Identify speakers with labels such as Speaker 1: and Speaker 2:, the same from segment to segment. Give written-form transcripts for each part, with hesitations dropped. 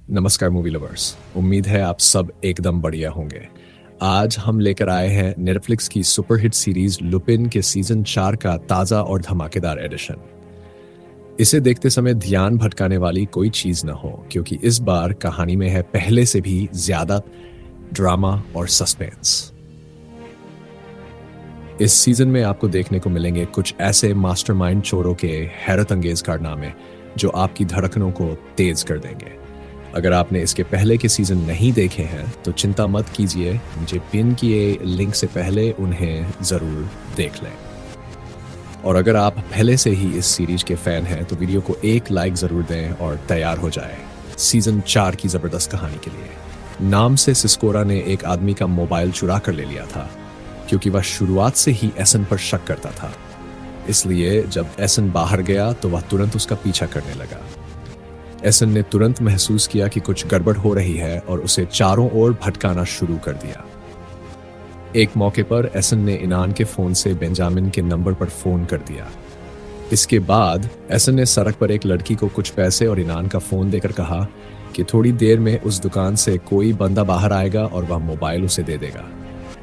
Speaker 1: नमस्कार movie lovers. उम्मीद है आप सब एकदम बढ़िया होंगे। आज हम लेकर आए हैं नेटफ्लिक्स की सुपरहिट सीरीज लुपिन के सीजन 4 का ताजा और धमाकेदार एडिशन। इसे देखते समय ध्यान भटकाने वाली कोई चीज न हो, क्योंकि इस बार कहानी में है पहले से भी ज्यादा ड्रामा और सस्पेंस। इस सीजन में आपको देखने को मिलेंगे कुछ ऐसे मास्टरमाइंड चोरों के हैरत अंगेज कारनामे जो आपकी धड़कनों को तेज कर देंगे। अगर आपने इसके पहले के सीजन नहीं देखे हैं तो चिंता मत कीजिए, मुझे पिन किए लिंक से पहले उन्हें जरूर देख लें। और अगर आप पहले से ही इस सीरीज के फैन हैं तो वीडियो को एक लाइक जरूर दें और तैयार हो जाए सीजन 4 की जबरदस्त कहानी के लिए। नाम से सिस्कोरा ने एक आदमी का मोबाइल चुरा कर ले लिया था, क्योंकि वह शुरुआत से ही एसन पर शक करता था। इसलिए जब एसन बाहर गया तो वह तुरंत उसका पीछा करने लगा। एसन ने तुरंत महसूस किया कि कुछ गड़बड़ हो रही है और उसे चारों ओर भटकाना शुरू कर दिया। एक मौके पर एसन ने इनान के फोन से बेंजामिन के नंबर पर फोन कर दिया। इसके बाद एसन ने सड़क पर एक लड़की को कुछ पैसे और इनान का फोन देकर कहा कि थोड़ी देर में उस दुकान से कोई बंदा बाहर आएगा और वह मोबाइल उसे दे देगा।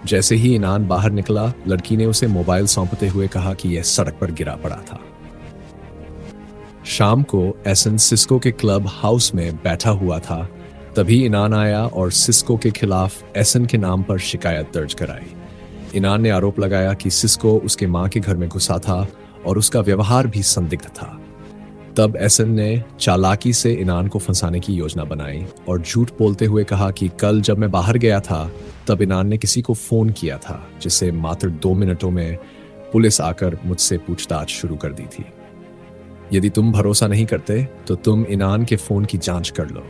Speaker 1: जैसे ही इनान बाहर निकला, लड़की ने उसे मोबाइल सौंपते हुए कहा कि यह सड़क पर गिरा पड़ा था। शाम को एसन सिस्को के क्लब हाउस में बैठा हुआ था, तभी इनान आया और सिस्को के खिलाफ एसन के नाम पर शिकायत दर्ज कराई। इनान ने आरोप लगाया कि सिस्को उसके मां के घर में घुसा था और उसका व्यवहार भी संदिग्ध था। तब एसन ने चालाकी से इनान को फंसाने की योजना बनाई और झूठ बोलते हुए कहा कि कल जब मैं बाहर गया था तब इनान ने किसी को फोन किया था, जिससे मात्र 2 मिनटों में पुलिस आकर मुझसे पूछताछ शुरू कर दी थी। यदि तुम भरोसा नहीं करते तो तुम इनान के फोन की जांच कर लो।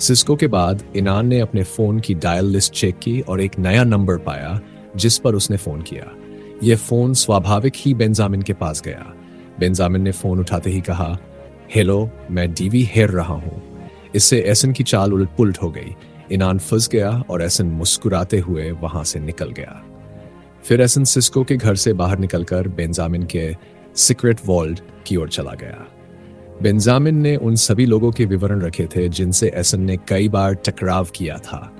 Speaker 1: सिस्को के बाद इनान ने अपने फोन की डायल लिस्ट चेक की और एक नया नंबर पाया जिस पर उसने फोन किया। यह फोन स्वाभाविक ही बेंजामिन के पास गया। बेंजामिन ने फोन उठाते ही कहा, हेलो, मैं डीवी हेर रहा हूं। इससे एसन की चाल उलट पुलट हो गई। इनान फंस गया और एसन मुस्कुराते हुए वहां से निकल गया। फिर एसन सिस्को के घर से बाहर निकलकर बेंजामिन के सीक्रेट वॉल्ट की ओर चला गया। बेंजामिन ने उन सभी लोगों के विवरण रखे थे जिनसे एसन ने कई बार टकराव किया था।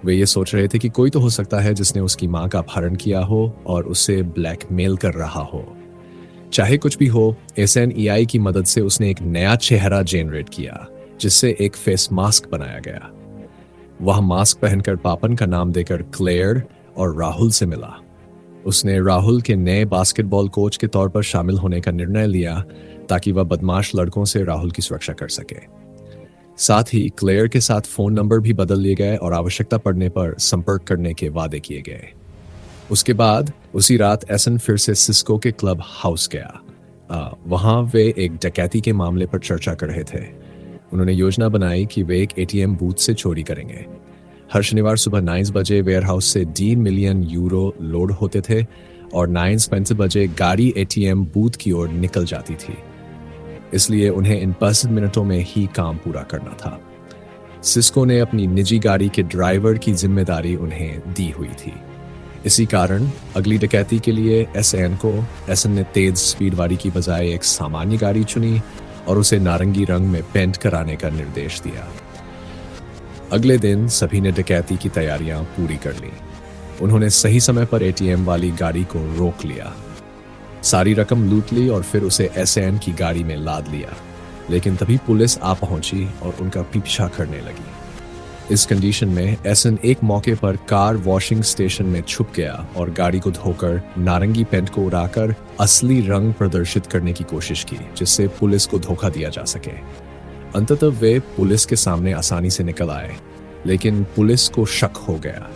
Speaker 1: वे ये सोच रहे थे कि कोई तो हो सकता है जिसने उसकी मां का अपहरण किया हो और उसे ब्लैकमेल कर रहा हो। चाहे कुछ भी हो, एसन एआई की मदद से उसने एक नया चेहरा जनरेट किया, जिससे एक फेस मास्क बनाया गया। वह मास्क पहनकर पापन का नाम देकर क्लेयर और राहुल से मिला। उसने राहुल के नए बास्केटबॉल कोच के तौर पर शामिल होने का निर्णय लिया ताकि वह बदमाश लड़कों से राहुल की सुरक्षा कर सके। साथ ही क्लेयर के साथ फोन नंबर भी बदल लिए गए और आवश्यकता पड़ने पर संपर्क करने के वादे किए गए। उसके बाद उसी रात एसन फिर से सिस्को के क्लब हाउस गया। वहां वे एक डकैती के मामले पर चर्चा कर रहे थे। उन्होंने योजना बनाई कि वे एक एटीएम बूथ से चोरी करेंगे। हर शनिवार सुबह 9 बजे वेयरहाउस से 1.5 मिलियन यूरो लोड होते थे और 9:35 बजे गाड़ी एटीएम बूथ की ओर निकल जाती थी। इसलिए उन्हें इन 65 मिनटों में ही काम पूरा करना था। सिस्को ने अपनी निजी गाड़ी के ड्राइवर की जिम्मेदारी उन्हें दी हुई थी। इसी कारण अगली डकैती के लिए एसन ने तेज स्पीड वाली की बजाय एक सामान्य गाड़ी चुनी और उसे नारंगी रंग में पेंट कराने का निर्देश दिया। अगले दिन सभी ने डकैती की तैयारियां पूरी कर ली। उन्होंने सही समय पर एटीएम वाली गाड़ी को रोक लिया, सारी रकम लूट ली और फिर उसे एसन की गाड़ी में लाद लिया। लेकिन तभी पुलिस आ पहुंची और उनका पीछा करने लगी। इस कंडीशन में एसन एक मौके पर कार वॉशिंग स्टेशन में छुप गया और गाड़ी को धोकर नारंगी पेंट को उड़ाकर असली रंग प्रदर्शित करने की कोशिश की, जिससे पुलिस को धोखा दिया जा सके। अंततः वे पुलिस के सामने आसानी से निकल आए, लेकिन पुलिस को शक हो गया।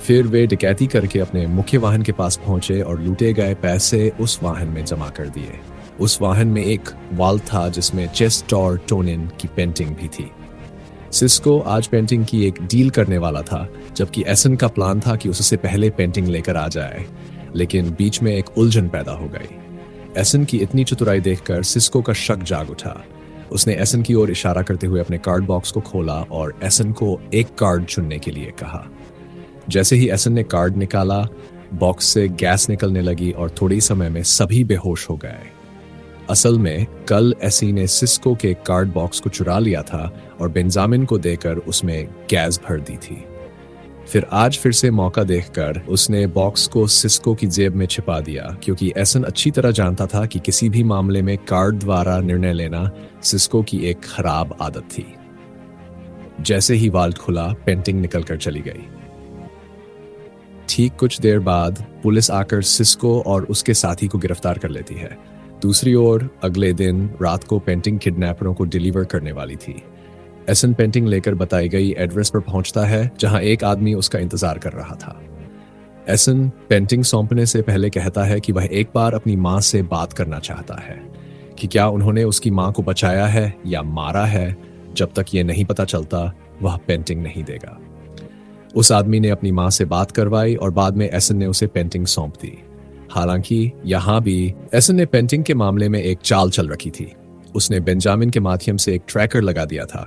Speaker 1: फिर वे डकैती करके अपने मुख्य वाहन के पास पहुंचे और लूटे गए पैसे उस वाहन में जमा कर दिए। उस वाहन में एक वॉल था जिसमें चेस्ट और टोनिन की पेंटिंग भी थी। सिस्को आज पेंटिंग की एक डील करने वाला था, जबकि एसन का प्लान था कि उससे पहले पेंटिंग लेकर आ जाए, लेकिन बीच में एक उलझन पैदा हो गई। एसन की इतनी चतुराई देखकर सिस्को का शक जाग उठा। उसने एसन की ओर इशारा करते हुए अपने कार्ड बॉक्स को खोला और एसन को एक कार्ड चुनने के लिए कहा। जैसे ही एसन ने कार्ड निकाला, बॉक्स से गैस निकलने लगी और थोड़ी समय में सभी बेहोश हो गए। असल में कल एसी ने सिस्को के कार्ड बॉक्स को चुरा लिया था और बेंजामिन को देकर उसमें गैस भर दी थी। फिर आज फिर से मौका देखकर उसने बॉक्स को सिस्को की जेब में छिपा दिया, क्योंकि एसन अच्छी तरह जानता था कि किसी भी मामले में कार्ड द्वारा निर्णय लेना सिस्को की एक खराब आदत थी। जैसे ही वाल्ट खुला, पेंटिंग निकलकर चली गई। ठीक कुछ देर बाद पुलिस आकर सिस्को और उसके साथी को गिरफ्तार कर लेती है। दूसरी ओर अगले दिन रात को पेंटिंग किडनैपरों को डिलीवर करने वाली थी। एसन पेंटिंग लेकर बताई गई एड्रेस पर पहुंचता है, जहां एक आदमी उसका इंतजार कर रहा था। एसन पेंटिंग सौंपने से पहले कहता है कि वह एक बार अपनी मां से बात करना चाहता है कि क्या उन्होंने उसकी मां को बचाया है या मारा है। जब तक ये नहीं पता चलता, वह पेंटिंग नहीं देगा। उस आदमी ने अपनी मां से बात करवाई और बाद में एसन ने उसे पेंटिंग सौंप दी। हालांकि यहां भी एसन ने पेंटिंग के मामले में एक चाल चल रखी थी। उसने बेंजामिन के माध्यम से एक ट्रैकर लगा दिया था,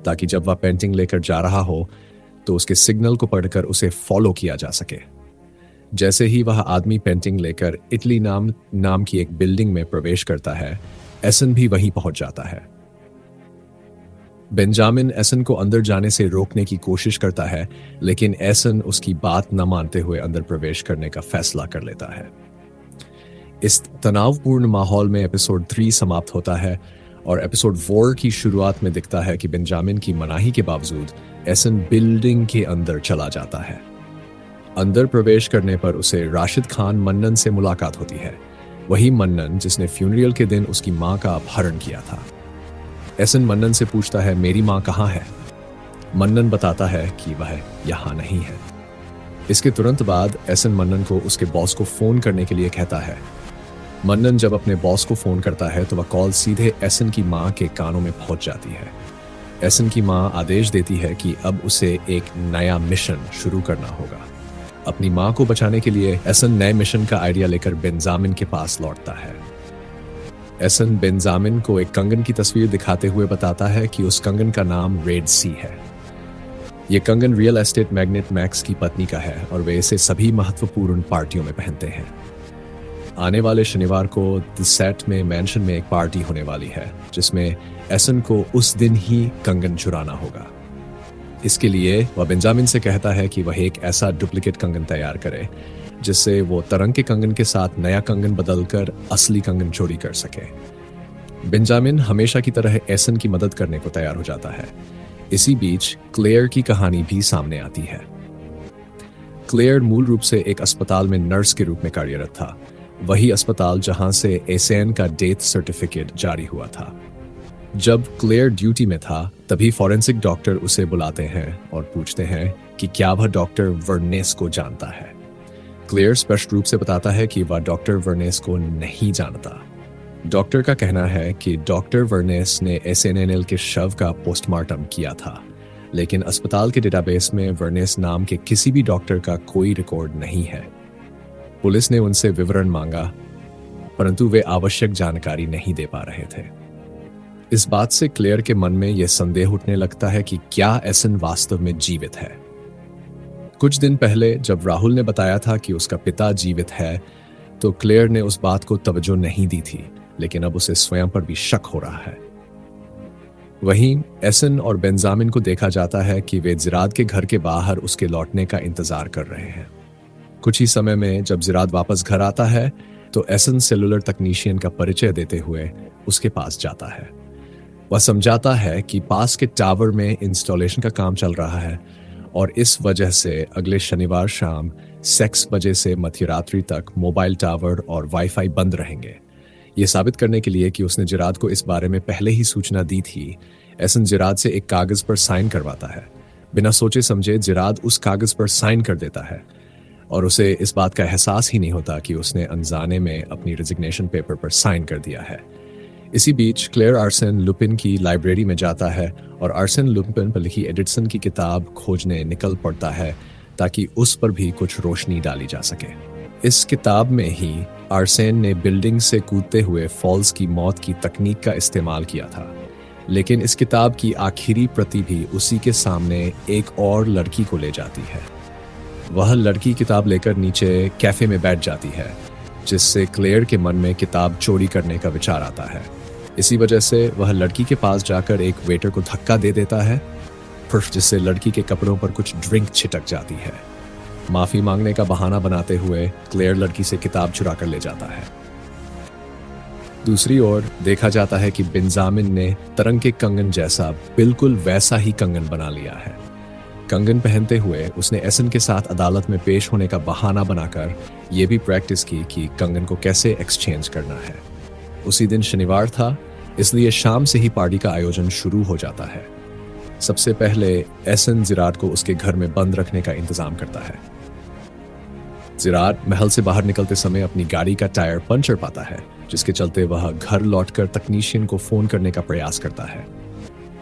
Speaker 1: ताकि जब वह पेंटिंग लेकर जा रहा हो तो उसके सिग्नल को पढ़कर उसे फॉलो किया जा सके। जैसे ही वह आदमी पेंटिंग लेकर इटली नाम की एक बिल्डिंग में प्रवेश करता है, एसन भी वहीं पहुंच जाता है। बेंजामिन एसन को अंदर जाने से रोकने की कोशिश करता है, लेकिन एसन उसकी बात न मानते हुए अंदर प्रवेश करने का फैसला कर लेता है। इस तनावपूर्ण माहौल में एपिसोड 3 समाप्त होता है और एपिसोड 4 की शुरुआत में दिखता है कि बेंजामिन की मनाही के बावजूद एसन बिल्डिंग के अंदर चला जाता है। अंदर प्रवेश करने पर उसे राशिद खान मन्नन से मुलाकात होती है, वही मन्नन जिसने फ्यूनरल के दिन उसकी मां का अपहरण किया था। एसन मन्नन से पूछता है, मेरी मां कहाँ है? मन्नन बताता है कि वह यहां नहीं है। इसके तुरंत बाद एसन मन्नन को उसके बॉस को फोन करने के लिए कहता है। मन्नन जब अपने बॉस को फोन करता है तो वह कॉल सीधे एसन की मां के कानों में पहुंच जाती है। एसन की मां आदेश देती है कि अब उसे एक नया मिशन शुरू करना होगा। अपनी मां को बचाने के लिए एसन नए मिशन का आइडिया लेकर बेंजामिन के पास लौटता है। एसन बेंजामिन को एक कंगन की तस्वीर दिखाते हुए बताता है कि उस कंगन का नाम रेड सी है। यह कंगन रियल एस्टेट मैग्नेट मैक्स की पत्नी का है और वे इसे सभी महत्वपूर्ण पार्टियों में पहनते हैं। आने वाले शनिवार को द सेट में मैंशन में एक पार्टी होने वाली है, जिसमें एसन को उस दिन ही कंगन चुराना होगा। इसके लिए वह बेंजामिन से कहता है कि वह एक ऐसा डुप्लीकेट कंगन तैयार करे जिससे वो तरंग के कंगन के साथ नया कंगन बदलकर असली कंगन चोरी कर सके। बेंजामिन हमेशा की तरह एसन की मदद करने को तैयार हो जाता है। इसी बीच क्लेयर की कहानी भी सामने आती है। क्लेयर मूल रूप से एक अस्पताल में नर्स के रूप में कार्यरत था, वही अस्पताल जहां से एसेन का डेथ सर्टिफिकेट जारी हुआ था। जब क्लेयर ड्यूटी में था, तभी फॉरेंसिक डॉक्टर उसे बुलाते हैं और पूछते हैं कि क्या वह डॉक्टर वर्नेस को जानता है। क्लेयर स्पष्ट रूप से बताता है कि वह डॉक्टर वर्नेस को नहीं जानता। डॉक्टर का कहना है कि डॉक्टर वर्नेस ने एसएनएनएल के शव का पोस्टमार्टम किया था, लेकिन अस्पताल के डेटाबेस में वर्नेस नाम के किसी भी डॉक्टर का कोई रिकॉर्ड नहीं है। पुलिस ने उनसे विवरण मांगा, परंतु वे आवश्यक जानकारी नहीं दे पा रहे थे। इस बात से क्लेयर के मन में यह संदेह उठने लगता है कि क्या एसन वास्तव में जीवित है। कुछ दिन पहले जब राहुल ने बताया था कि उसका पिता जीवित है, तो क्लेयर ने उस बात को तवज्जो नहीं दी थी, लेकिन अब उसे स्वयं पर भी शक हो रहा है। वहीं एसन और बेंजामिन को देखा जाता है कि वे जिराद के घर के बाहर उसके लौटने का इंतजार कर रहे हैं। कुछ ही समय में जब जिराद वापस घर आता है, तो एसन सेलुलर तकनीशियन का परिचय देते हुए उसके पास जाता है। वह समझाता है कि पास के टावर में इंस्टॉलेशन का काम चल रहा है और इस वजह से अगले शनिवार शाम 6 बजे से मध्यरात्रि तक मोबाइल टावर और वाईफाई बंद रहेंगे। यह साबित करने के लिए कि उसने जिराद को इस बारे में पहले ही सूचना दी थी, एसन जिराद से एक कागज पर साइन करवाता है। बिना सोचे समझे जिराद उस कागज पर साइन कर देता है और उसे इस बात का एहसास ही नहीं होता कि उसने अनजाने में अपनी रेजिग्नेशन पेपर पर साइन कर दिया है। इसी बीच क्लेयर आर्सेन लुपिन की लाइब्रेरी में जाता है और आर्सेन लुपिन पर लिखी एडिसन की किताब खोजने निकल पड़ता है, ताकि उस पर भी कुछ रोशनी डाली जा सके। इस किताब में ही आर्सेन ने बिल्डिंग से कूदते हुए फॉल्स की मौत की तकनीक का इस्तेमाल किया था, लेकिन इस किताब की आखिरी प्रति भी उसी के सामने एक और लड़की को ले जाती है। वह लड़की किताब लेकर नीचे कैफे में बैठ जाती है। जिससे क्लेयर के मन में किताब चोरी करने का विचार आता है। इसी वजह से वह लड़की के पास जाकर एक वेटर को धक्का दे देता है, फिर जिससे लड़की के कपड़ों पर कुछ ड्रिंक छिटक जाती है। माफी मांगने का बहाना बनाते हुए क्लेयर लड़की से किताब चुरा कर ले जाता है। दूसरी ओर देखा जाता है कि बेंजामिन ने तरंग के कंगन जैसा बिल्कुल वैसा ही कंगन बना लिया है। कंगन पहनते हुए उसने एसन के साथ अदालत में पेश होने का बहाना बनाकर यह भी प्रैक्टिस की कि कंगन को कैसे एक्सचेंज करना है। उसी दिन शनिवार था, इसलिए शाम से ही पार्टी का आयोजन शुरू हो जाता है। सबसे पहले एसन जिराड को उसके घर में बंद रखने का इंतजाम करता है। जिराड महल से बाहर निकलते समय अपनी गाड़ी का टायर पंचर पाता है, जिसके चलते वह घर लौटकर तकनीशियन को फोन करने का प्रयास करता है,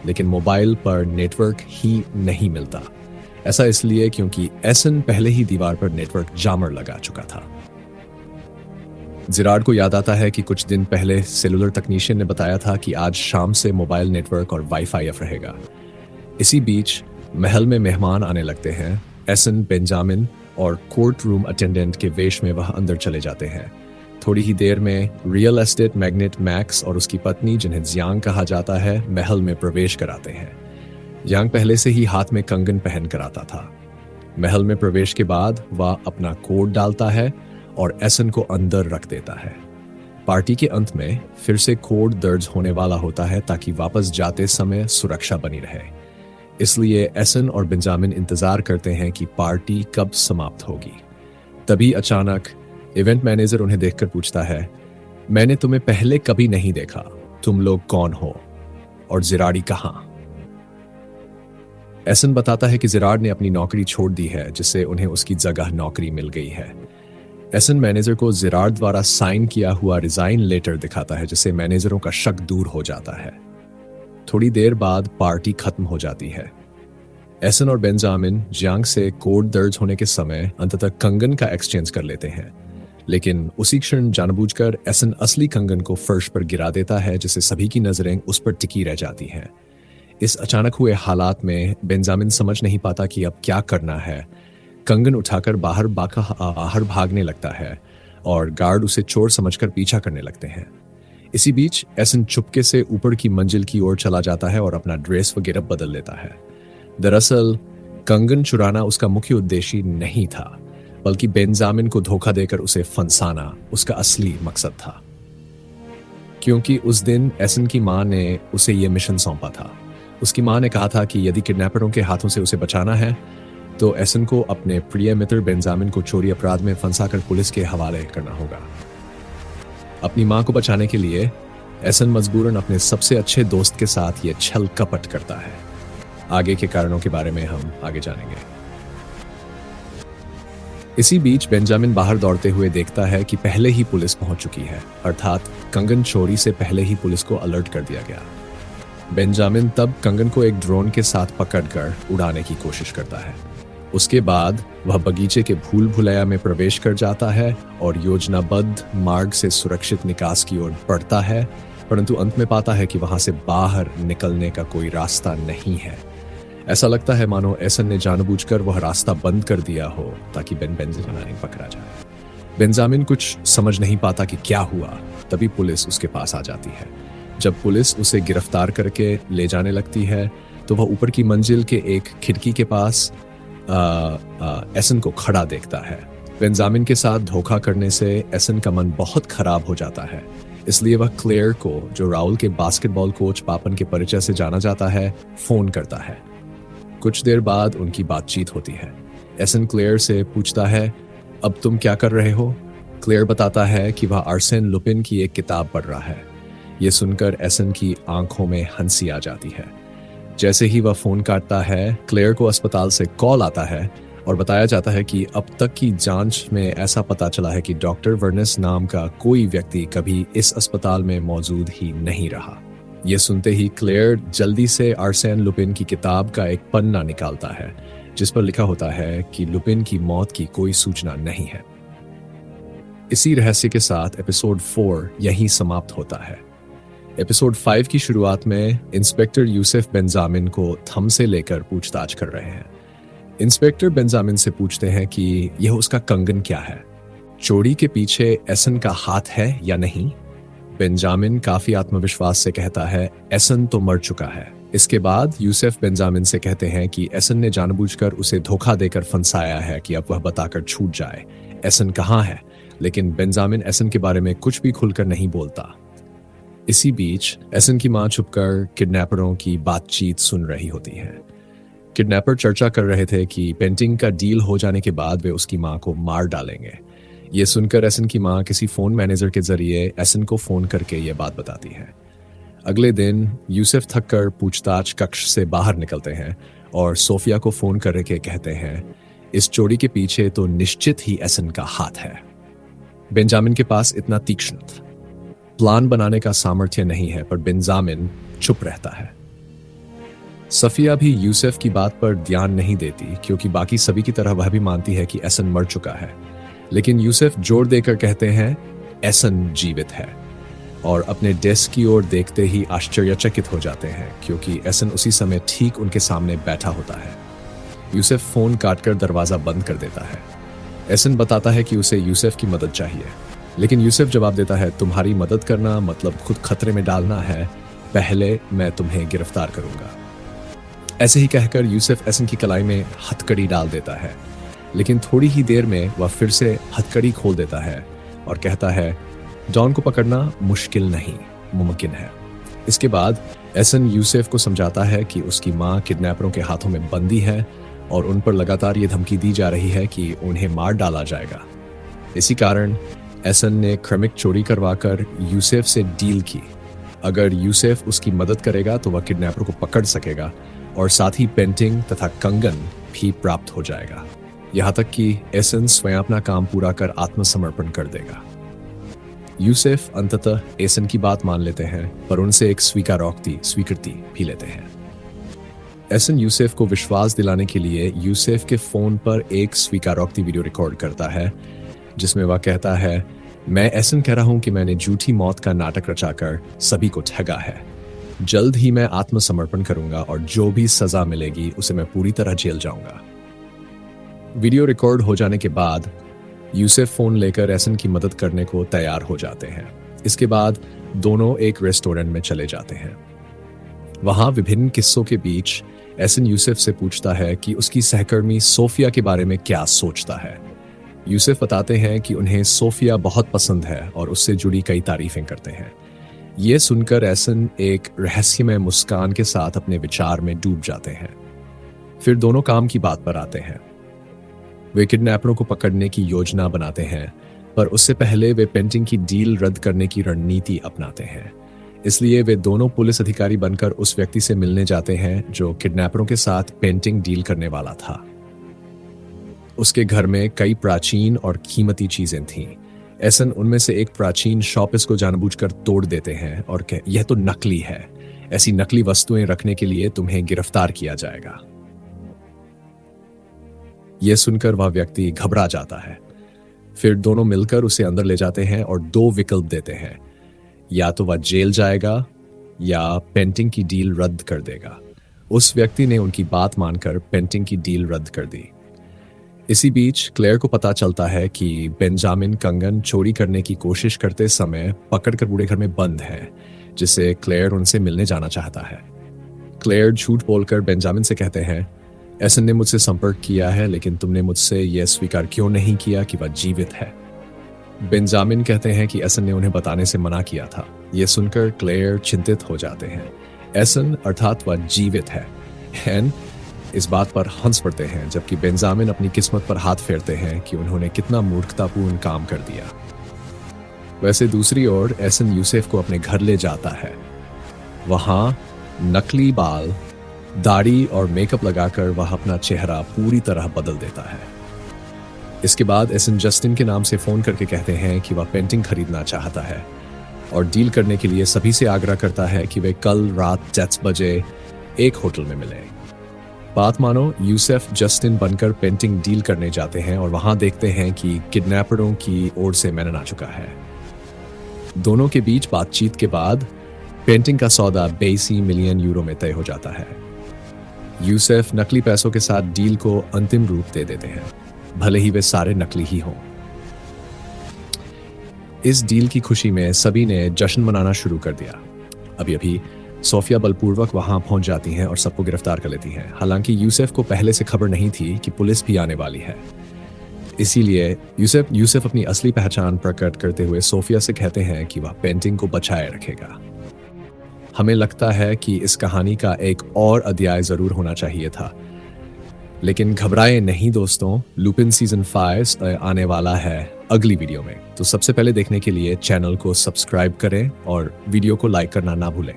Speaker 1: लेकिन मोबाइल पर नेटवर्क ही नहीं मिलता। ऐसा इसलिए क्योंकि एसन पहले ही दीवार पर नेटवर्क जामर लगा चुका था। जिराड को याद आता है कि कुछ दिन पहले सेलुलर तकनीशियन ने बताया था कि आज शाम से मोबाइल नेटवर्क और वाईफाई ऑफ रहेगा। इसी बीच महल में मेहमान आने लगते हैं। एसन, बेंजामिन और कोर्ट रूम अटेंडेंट के वेश में वह अंदर चले जाते हैं। थोड़ी ही देर में रियल एस्टेट मैग्नेट मैक्स और उसकी पत्नी, जिन्हें जियांग कहा जाता है, महल में प्रवेश कराते हैं। यांग पहले से ही हाथ में कंगन पहन कर आता था। महल में प्रवेश के बाद वह अपना कोट डालता है और एसन को अंदर रख देता है। पार्टी के अंत में फिर से कोड दर्ज होने वाला होता है ताकि वापस जाते समय सुरक्षा बनी रहे। इसलिए एसन और बेंजामिन इंतजार करते हैं कि पार्टी कब समाप्त होगी। तभी अचानक इवेंट मैनेजर उन्हें देखकर पूछता है, मैंने तुम्हें पहले कभी नहीं देखा, तुम लोग कौन हो और जिराडी कहां? एसन बताता है कि जिराड ने अपनी नौकरी छोड़ दी है, जिससे उन्हें उसकी जगह नौकरी मिल गई है। एसन मैनेजर को जिराड द्वारा साइन किया हुआ रिजाइन लेटर दिखाता है, जिससे मैनेजरों का शक दूर हो जाता है। थोड़ी देर बाद पार्टी खत्म हो जाती है। एसन और बेंजामिन जियांग से कोड दर्ज होने के समय अंततः कंगन का एक्सचेंज कर लेते हैं, लेकिन उसी क्षण जानबूझकर एसन असली कंगन को फर्श पर गिरा देता है, जिससे सभी की नजरें उस पर टिकी रह जाती हैं। इस अचानक हुए हालात में बेंजामिन समझ नहीं पाता कि अब क्या करना है। कंगन उठाकर बाहर भागने लगता है और गार्ड उसे चोर समझकर पीछा करने लगते हैं। इसी बीच एसन चुपके से ऊपर की मंजिल की ओर चला जाता है और अपना ड्रेस वगैरह बदल लेता है। दरअसल कंगन चुराना उसका मुख्य उद्देश्य नहीं था, बल्कि बेंजामिन को धोखा देकर उसे फंसाना उसका असली मकसद था। क्योंकि उस दिन एसन की मां ने उसे यह मिशन सौंपा था। उसकी मां ने कहा था कि यदि किडनैपरों के हाथों से उसे बचाना है तो एसन को अपने प्रिय मित्र बेंजामिन को चोरी अपराध में फंसाकर पुलिस के हवाले करना होगा। अपनी मां को बचाने के लिए एसन मजबूरन अपने सबसे अच्छे दोस्त के साथ यह छल कपट करता है। आगे के कारणों के बारे में हम आगे जानेंगे। इसी बीच बेंजामिन बाहर दौड़ते हुए देखता है कि पहले ही पुलिस पहुंच चुकी है, अर्थात कंगन चोरी से पहले ही पुलिस को अलर्ट कर दिया गया। बेंजामिन तब कंगन को एक ड्रोन के साथ पकड़कर उड़ाने की कोशिश करता है। उसके बाद वह बगीचे के भूल भुलैया में प्रवेश कर जाता है और योजनाबद्ध मार्ग से सुरक्षित निकास की ओर बढ़ता है, परंतु अंत में पाता है कि वहां से बाहर निकलने का कोई रास्ता नहीं है। ऐसा लगता है मानो एसन ने जानबूझकर वह रास्ता बंद कर दिया हो ताकि बेंजामिन पकड़ा जाए। बेंजामिन कुछ समझ नहीं पाता कि क्या हुआ। तभी पुलिस उसके पास आ जाती है। जब पुलिस उसे गिरफ्तार करके ले जाने लगती है तो वह ऊपर की मंजिल के एक खिड़की के पास एसन को खड़ा देखता है। बेंजामिन के साथ धोखा करने से एसन का मन बहुत खराब हो जाता है, इसलिए वह क्लेयर को, जो राहुल के बास्केटबॉल कोच पापन के परिचय से जाना जाता है, फोन करता है। कुछ देर बाद उनकी बातचीत होती है। एसन क्लेयर से पूछता है, अब तुम क्या कर रहे हो? क्लेयर बताता है कि वह आर्सेन लुपिन की एक किताब पढ़ रहा है। यह सुनकर एसन की आंखों में हंसी आ जाती है। जैसे ही वह फोन काटता है, क्लेयर को अस्पताल से कॉल आता है और बताया जाता है कि अब तक की जांच में ऐसा पता चला है कि डॉक्टर वर्नेस नाम का कोई व्यक्ति कभी इस अस्पताल में मौजूद ही नहीं रहा। यह सुनते ही क्लेयर जल्दी से आर्सेन लुपिन की किताब का एक पन्ना निकालता है, जिस पर लिखा होता है कि लुपिन की मौत की कोई सूचना नहीं है। इसी रहस्य के साथ एपिसोड 4 यहीं समाप्त होता है। एपिसोड 5 की शुरुआत में इंस्पेक्टर यूसुफ बेंजामिन को थम से लेकर पूछताछ कर रहे हैं। इंस्पेक्टर बेंजामिन से पूछते हैं कि यह उसका कंगन क्या है। चोरी के पीछे एसन का हाथ है या नहीं? बेंजामिन काफी आत्मविश्वास से कहता है एसन तो मर चुका है। इसके बाद यूसुफ बेंजामिन से कहते हैं कि एसन ने जानबूझकर उसे धोखा देकर फंसाया है कि अब वह बताकर छूट जाए एसन कहाँ है, लेकिन बेंजामिन एसन के बारे में कुछ भी खुलकर नहीं बोलता। इसी बीच एसन की मां छुपकर किडनैपरों की बातचीत सुन रही होती है। किडनैपर चर्चा कर रहे थे कि पेंटिंग का डील हो जाने के बाद वे उसकी मां को मार डालेंगे। ये सुनकर एसन की मां किसी फोन मैनेजर के जरिए एसन को फोन करके ये बात बताती है। अगले दिन यूसुफ थककर पूछताछ कक्ष से बाहर निकलते हैं और सोफिया को फोन करके कहते हैं इस चोरी के पीछे तो निश्चित ही एसन का हाथ है। बेंजामिन के पास इतना तीक्ष्ण प्लान बनाने का सामर्थ्य नहीं है, पर बेंजामिन चुप रहता है। सफिया भी यूसुफ की बात पर ध्यान नहीं देती क्योंकि बाकी सभी की तरह वह भी मानती है कि एसन मर चुका है, लेकिन यूसुफ जोर देकर कहते हैं एसन जीवित है और अपने डेस्क की ओर देखते ही आश्चर्यचकित हो जाते हैं क्योंकि एसन उसी समय ठीक उनके सामने बैठा होता है। यूसुफ फोन काटकर दरवाजा बंद कर देता है। एसन बताता है कि उसे यूसुफ की मदद चाहिए, लेकिन यूसुफ जवाब देता है तुम्हारी मदद करना मतलब खुद खतरे में डालना है, पहले मैं तुम्हें गिरफ्तार करूंगा। ऐसे ही कहकर यूसुफ एसन की कलाई में हथकड़ी डाल देता है, लेकिन थोड़ी ही देर में वह फिर से हथकड़ी खोल देता है और कहता है डॉन को पकड़ना मुश्किल नहीं, मुमकिन है। इसके बाद एसन यूसुफ को समझाता है कि उसकी मां किडनैपरों के हाथों में बंदी है और उन पर लगातार ये धमकी दी जा रही है कि उन्हें मार डाला जाएगा। इसी कारण एसन ने क्रमिक चोरी करवाकर यूसुफ से डील की। अगर यूसुफ उसकी मदद करेगा तो वह किडनैपर को पकड़ सकेगा और साथ ही पेंटिंग तथा कंगन भी प्राप्त हो जाएगा। यहां तक कि एसन स्वयं अपना काम पूरा कर आत्मसमर्पण कर देगा। यूसुफ अंततः एसन की बात मान लेते हैं, पर उनसे एक स्वीकृति भी लेते हैं। एसन यूसुफ को विश्वास दिलाने के लिए यूसुफ के फोन पर एक स्वीकारोक्ति वीडियो रिकॉर्ड करता है जिसमें वह कहता है मैं एसन कह रहा हूं कि मैंने झूठी मौत का नाटक रचाकर सभी को ठगा है। जल्द ही मैं आत्मसमर्पण करूंगा और जो भी सजा मिलेगी उसे मैं पूरी तरह झेल जाऊंगा। वीडियो रिकॉर्ड हो जाने के बाद यूसुफ फोन लेकर एसन की मदद करने को तैयार हो जाते हैं। इसके बाद दोनों एक रेस्टोरेंट में चले जाते हैं। वहां विभिन्न किस्सों के बीच एसन यूसुफ से पूछता है कि उसकी सहकर्मी सोफिया के बारे में क्या सोचता है। यूसुफ बताते हैं कि उन्हें सोफिया बहुत पसंद है और उससे जुड़ी कई तारीफें करते हैं। ये सुनकर एसन एक रहस्यमय मुस्कान के साथ अपने विचार में डूब जाते हैं। फिर दोनों काम की बात पर आते हैं। वे किडनैपरों को पकड़ने की योजना बनाते हैं, पर उससे पहले वे पेंटिंग की डील रद्द करने की रणनीति अपनाते हैं। इसलिए वे दोनों पुलिस अधिकारी बनकर उस व्यक्ति से मिलने जाते हैं जो किडनैपरों के साथ पेंटिंग डील करने वाला था। उसके घर में कई प्राचीन और कीमती चीजें थीं। एसन उनमें से एक प्राचीन शॉपिस को जानबूझकर तोड़ देते हैं और यह तो नकली है, ऐसी नकली वस्तुएं रखने के लिए तुम्हें गिरफ्तार किया जाएगा। यह सुनकर वह व्यक्ति घबरा जाता है। फिर दोनों मिलकर उसे अंदर ले जाते हैं और दो विकल्प देते हैं, या तो वह जेल जाएगा या पेंटिंग की डील रद्द कर देगा। उस व्यक्ति ने उनकी बात मानकर पेंटिंग की डील रद्द कर दी। इसी बीच क्लेयर को पता चलता है कि बेंजामिन कंगन चोरी करने की कोशिश करते समय पकड़कर बूढ़े घर में बंद है, जिसे क्लेयर उनसे मिलने जाना चाहता है। क्लेयर झूठ बोलकर बेंजामिन से कहते हैं एसन ने मुझसे संपर्क किया है, लेकिन तुमने मुझसे यह स्वीकार क्यों नहीं किया कि वह जीवित है। बेंजामिन कहते हैं कि एसन ने उन्हें बताने से मना किया था। यह सुनकर क्लेयर चिंतित हो जाते हैं। एसन अर्थात वह जीवित है। हैन इस बात पर हंस पड़ते हैं, जबकि बेंजामिन अपनी किस्मत पर हाथ फेरते हैं कि उन्होंने कितना मूर्खतापूर्ण काम कर दिया। वैसे दूसरी ओर एसन यूसुफ को अपने घर ले जाता है। वहां नकली बाल, दाढ़ी और मेकअप लगाकर वह अपना चेहरा पूरी तरह बदल देता है। इसके बाद एसन जस्टिन के नाम से फोन करके कहते हैं कि वह पेंटिंग खरीदना चाहता है और डील करने के लिए सभी से आग्रह करता है कि वे कल रात 10 बजे एक होटल में मिलें। बात मानो यूसुफ जस्टिन बनकर पेंटिंग डील करने जाते हैं और वहां देखते हैं कि किडनैपरों की ओर से मैनन आ चुका है। दोनों के बीच बातचीत के बाद पेंटिंग का सौदा 82 मिलियन यूरो में तय हो जाता है। यूसुफ नकली पैसों के साथ डील को अंतिम रूप दे देते हैं, भले ही वे सारे नकली ही हों। इस डील की खुशी में सभी ने जश्न मनाना शुरू कर दिया। अभी अभी सोफिया बलपूर्वक वहां पहुंच जाती हैं और सबको गिरफ्तार कर लेती हैं। हालांकि यूसुफ को पहले से खबर नहीं थी कि पुलिस भी आने वाली है। इसीलिए यूसुफ अपनी असली पहचान प्रकट करते हुए सोफिया से कहते हैं कि वह पेंटिंग को बचाए रखेगा। हमें लगता है कि इस कहानी का एक और अध्याय जरूर होना चाहिए था, लेकिन घबराए नहीं दोस्तों, लुपिन सीजन 5 आने वाला है अगली वीडियो में। तो सबसे पहले देखने के लिए चैनल को सब्सक्राइब करें और वीडियो को लाइक करना ना भूलें।